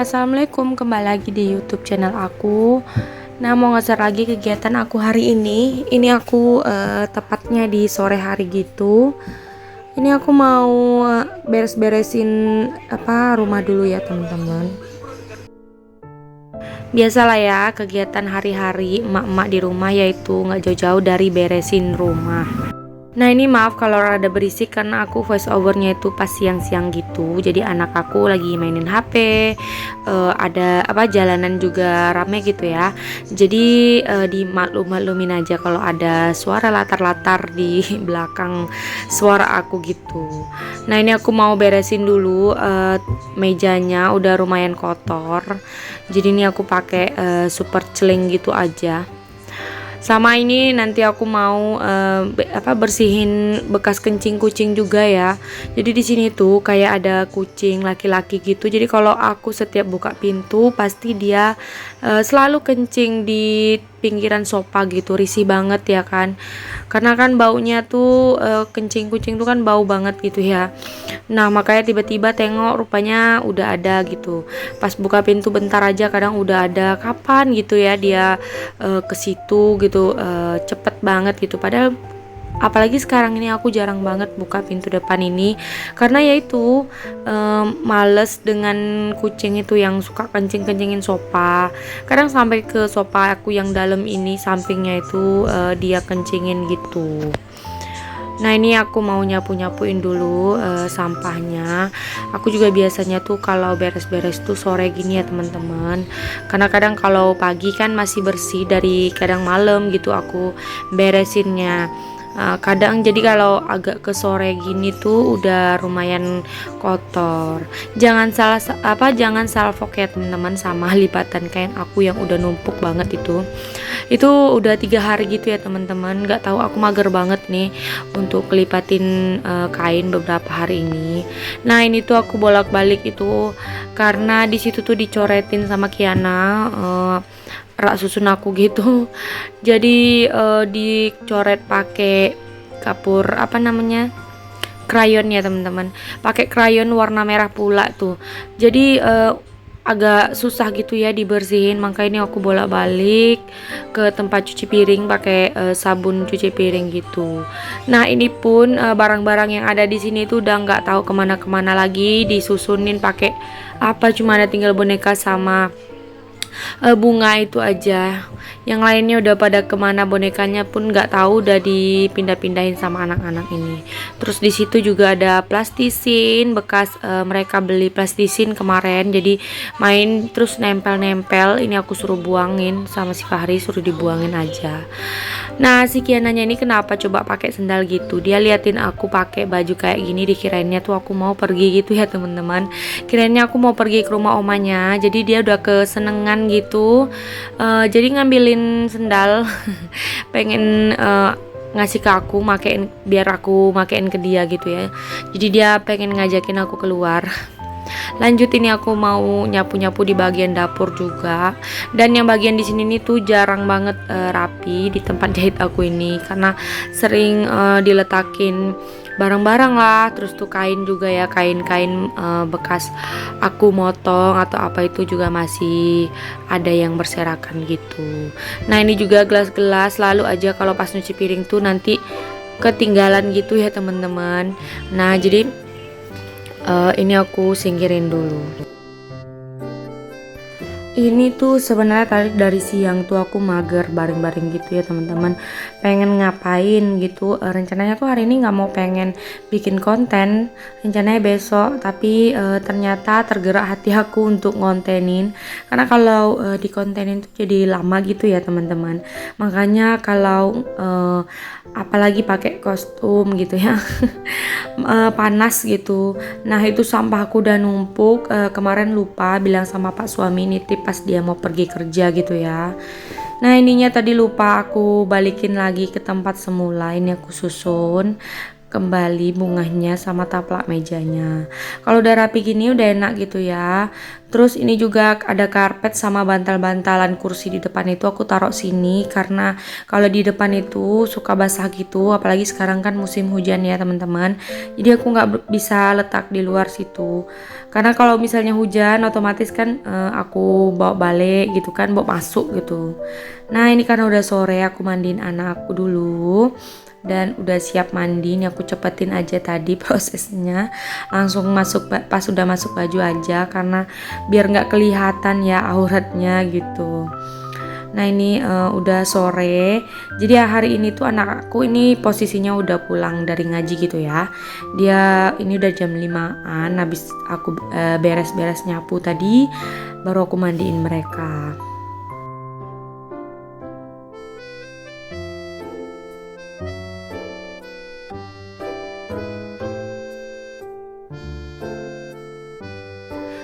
Assalamualaikum, kembali lagi di YouTube channel aku. Nah, mau nge-share lagi kegiatan aku hari ini. Ini aku tepatnya di sore hari gitu. Ini aku mau beres-beresin rumah dulu ya, teman-teman. Biasalah ya, kegiatan hari-hari emak-emak di rumah yaitu nggak jauh-jauh dari beresin rumah. Nah, ini maaf kalau rada berisik karena aku voice overnya itu pas siang-siang gitu. Jadi anak aku lagi mainin HP, ada jalanan juga rame gitu ya. Jadi dimaklum-maklumin aja kalau ada suara latar-latar di belakang suara aku gitu. Nah, ini aku mau beresin dulu mejanya udah lumayan kotor. Jadi ini aku pakai super celing gitu aja. Sama ini nanti aku mau bersihin bekas kencing kucing juga ya. Jadi di sini tuh kayak ada kucing laki-laki gitu. Jadi kalau aku setiap buka pintu pasti dia selalu kencing di pinggiran sofa gitu. Risih banget ya kan. Karena kan baunya tuh kencing kucing tuh kan bau banget gitu ya. Nah, makanya tiba-tiba tengok rupanya udah ada gitu. Pas buka pintu bentar aja kadang udah ada. Kapan gitu ya dia ke situ gitu, cepet banget gitu. Padahal apalagi sekarang ini aku jarang banget buka pintu depan ini karena yaitu males dengan kucing itu yang suka kencing-kencingin sofa. Kadang sampai ke sofa aku yang dalam ini sampingnya itu dia kencingin gitu. Nah, ini aku mau nyapu-nyapuin dulu sampahnya. Aku juga biasanya tuh kalau beres-beres tuh sore gini ya teman-teman. Karena kadang kalau pagi kan masih bersih, dari kadang malam gitu aku beresinnya. Kadang jadi kalau agak ke sore gini tuh udah lumayan kotor. Jangan salfok ya teman-teman sama lipatan kain aku yang udah numpuk banget itu. Itu udah 3 hari gitu ya teman-teman. Nggak tahu, aku mager banget nih untuk kelipatin kain beberapa hari ini. Nah, ini tuh aku bolak-balik itu karena di situ tuh dicoretin sama Kiana rak susun aku gitu. Jadi dicoret pakai kapur krayon ya teman-teman. Pakai krayon warna merah pula tuh. Jadi agak susah gitu ya dibersihin, makanya ini aku bolak-balik ke tempat cuci piring pakai sabun cuci piring gitu. Nah, ini pun barang-barang yang ada di sini tuh udah nggak tahu kemana-kemana lagi, disusunin pakai cuma ada tinggal boneka sama bunga itu aja. Yang lainnya udah pada kemana bonekanya pun nggak tahu, udah dipindah-pindahin sama anak-anak ini. Terus di situ juga ada plastisin bekas mereka beli plastisin kemarin, jadi main terus nempel-nempel. Ini aku suruh buangin sama si Fahri, suruh dibuangin aja. Nah, si Kiananya ini kenapa coba pakai sendal gitu? Dia liatin aku pakai baju kayak gini, dikirainnya tuh aku mau pergi gitu ya teman-teman. Kirainnya aku mau pergi ke rumah omanya. Jadi dia udah kesenengan gitu. Jadi ngambilin sendal pengen ngasih ke aku makein, biar aku makein ke dia gitu ya. Jadi dia pengen ngajakin aku keluar. Lanjut, ini aku mau nyapu-nyapu di bagian dapur juga. Dan yang bagian di sini nih tuh jarang banget rapi di tempat jahit aku ini karena sering diletakin barang-barang lah. Terus tuh kain juga ya, kain-kain bekas aku motong atau apa itu juga masih ada yang berserakan gitu. Nah, ini juga gelas-gelas selalu aja kalau pas nyuci piring tuh nanti ketinggalan gitu ya teman-teman. Nah, jadi ini aku singkirin dulu. Ini tuh sebenarnya tadi dari siang tuh aku mager baring-baring gitu ya teman-teman, pengen ngapain gitu. Rencananya tuh hari ini nggak mau pengen bikin konten, rencananya besok, tapi ternyata tergerak hati aku untuk ngontenin karena kalau dikontenin tuh jadi lama gitu ya teman-teman. Makanya kalau apalagi pakai kostum gitu ya panas gitu. Nah, itu sampah aku udah numpuk. Kemarin lupa bilang sama Pak suami nitip pas dia mau pergi kerja gitu ya. Nah, ininya tadi lupa aku balikin lagi ke tempat semula. Ini aku susun kembali bunganya sama taplak mejanya. Kalau udah rapi gini udah enak gitu ya. Terus ini juga ada karpet sama bantal-bantalan kursi di depan itu aku taruh sini karena kalau di depan itu suka basah gitu, apalagi sekarang kan musim hujan ya teman-teman. Jadi aku nggak bisa letak di luar situ. Karena kalau misalnya hujan otomatis kan aku bawa balik gitu kan, bawa masuk gitu. Nah ini karena udah sore aku mandiin anak aku dulu dan udah siap mandi. Ini aku cepetin aja tadi prosesnya, langsung masuk pas udah masuk baju aja karena biar nggak kelihatan ya auratnya gitu. Nah ini udah sore, jadi hari ini tuh anak aku ini posisinya udah pulang dari ngaji gitu ya. Dia ini udah jam 5-an, habis aku beres-beres nyapu tadi baru aku mandiin mereka.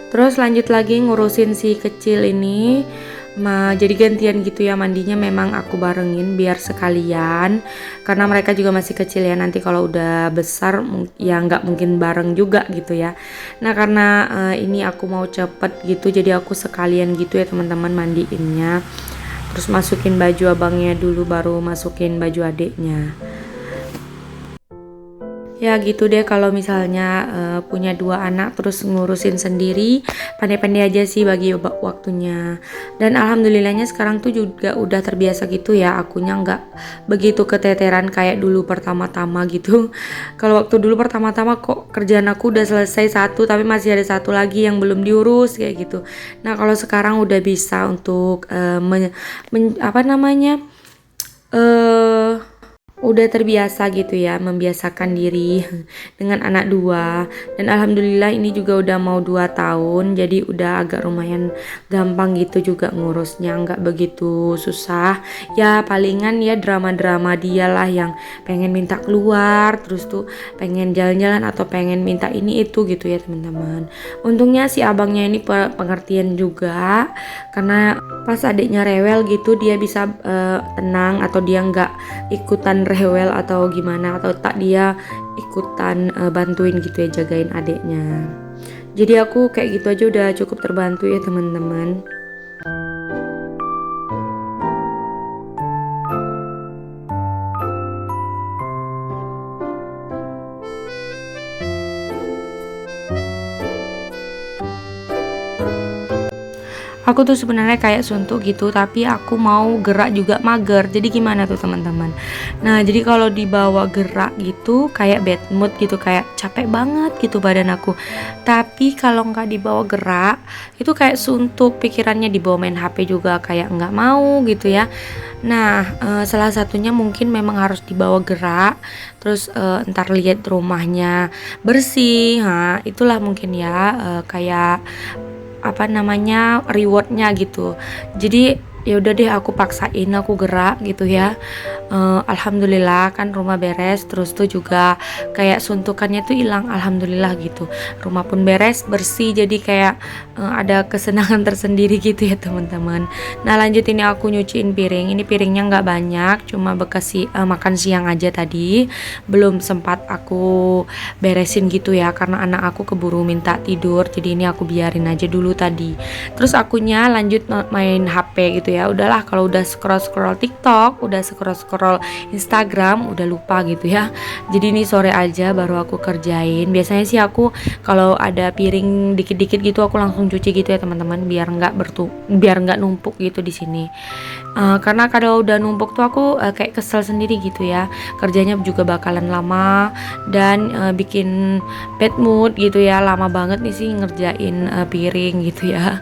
Terus lanjut lagi ngurusin si kecil ini. Jadi gantian gitu ya mandinya, memang aku barengin biar sekalian karena mereka juga masih kecil ya, nanti kalau udah besar ya nggak mungkin bareng juga gitu ya. Nah karena ini aku mau cepet gitu jadi aku sekalian gitu ya teman-teman mandiinnya, terus masukin baju abangnya dulu baru masukin baju adiknya. Ya gitu deh kalau misalnya punya 2 anak terus ngurusin sendiri, pandai-pandai aja sih bagi waktunya. Dan alhamdulillahnya sekarang tuh juga udah terbiasa gitu ya, akunya nggak begitu keteteran kayak dulu pertama-tama gitu. Kalau waktu dulu pertama-tama kok kerjaan aku udah selesai satu tapi masih ada satu lagi yang belum diurus kayak gitu. Nah kalau sekarang udah bisa untuk apa namanya udah terbiasa gitu ya, membiasakan diri dengan anak 2. Dan alhamdulillah ini juga udah mau 2 tahun, jadi udah agak lumayan gampang gitu juga ngurusnya, nggak begitu susah ya. Palingan ya drama-drama dia lah yang pengen minta keluar, terus tuh pengen jalan-jalan atau pengen minta ini itu gitu ya teman-teman. Untungnya si abangnya ini pengertian juga, karena pas adiknya rewel gitu dia bisa tenang, atau dia nggak ikutan rewel atau gimana, atau tak dia ikutan bantuin gitu ya jagain adiknya. Jadi aku kayak gitu aja udah cukup terbantu ya teman-teman. Aku tuh sebenarnya kayak suntuk gitu, tapi aku mau gerak juga mager. Jadi gimana tuh teman-teman? Nah, jadi kalau dibawa gerak gitu kayak bad mood gitu, kayak capek banget gitu badan aku. Tapi kalau nggak dibawa gerak, itu kayak suntuk, pikirannya dibawa main HP juga kayak nggak mau gitu ya. Nah, salah satunya mungkin memang harus dibawa gerak, terus entar lihat rumahnya bersih, itulah mungkin ya kayak apa namanya rewardnya gitu. Jadi ya udah deh aku paksain aku gerak gitu ya. Alhamdulillah kan rumah beres, terus tuh juga kayak suntukannya tuh hilang, alhamdulillah gitu. Rumah pun beres bersih, jadi kayak ada kesenangan tersendiri gitu ya teman-teman. Nah lanjut ini aku nyuciin piring. Ini piringnya nggak banyak, cuma bekas makan siang aja tadi, belum sempat aku beresin gitu ya karena anak aku keburu minta tidur, jadi ini aku biarin aja dulu tadi. Terus akunya lanjut main HP gitu ya. Udahlah kalau udah scroll TikTok, udah scroll Instagram, udah lupa gitu ya. Jadi ini sore aja baru aku kerjain. Biasanya sih aku kalau ada piring dikit-dikit gitu aku langsung cuci gitu ya teman-teman, biar nggak numpuk gitu di sini. Karena kalau udah numpuk tuh aku kayak kesel sendiri gitu ya. Kerjanya juga bakalan lama dan bikin bad mood gitu ya. Lama banget nih sih ngerjain piring gitu ya.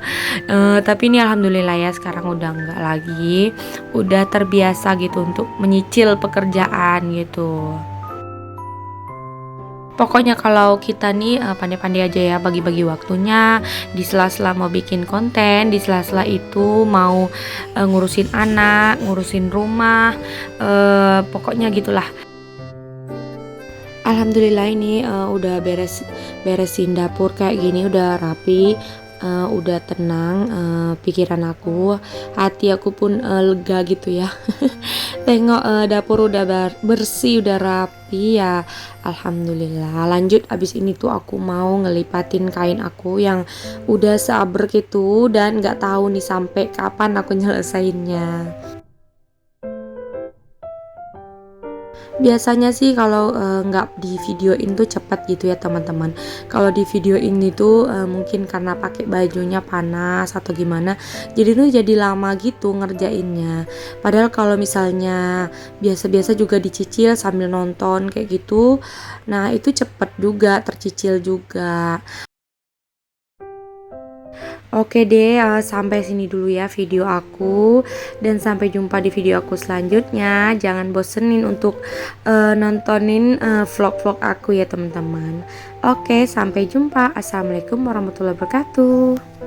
Tapi ini alhamdulillah ya sekarang udah enggak lagi, udah terbiasa gitu untuk menyicil pekerjaan gitu. Pokoknya kalau kita nih pandai-pandai aja ya bagi-bagi waktunya, di sela-sela mau bikin konten, di sela-sela itu mau ngurusin anak, ngurusin rumah, pokoknya gitulah. Alhamdulillah ini udah beresin dapur kayak gini udah rapi. udah tenang pikiran aku, hati aku pun lega gitu ya. Tengok dapur udah bersih, udah rapi ya. Alhamdulillah. Lanjut abis ini tuh aku mau ngelipatin kain aku yang udah seabrek itu dan nggak tahu nih sampai kapan aku nyelesainnya. Biasanya sih kalau nggak di videoin tuh cepat gitu ya teman-teman. Kalau di video ini tuh mungkin karena pakai bajunya panas atau gimana, jadi tuh jadi lama gitu ngerjainnya. Padahal kalau misalnya biasa-biasa juga dicicil sambil nonton kayak gitu, nah itu cepet juga, tercicil juga. Oke deh, sampai sini dulu ya video aku, dan sampai jumpa di video aku selanjutnya. Jangan bosenin untuk nontonin vlog-vlog aku ya teman-teman. Oke, sampai jumpa. Assalamualaikum warahmatullahi wabarakatuh.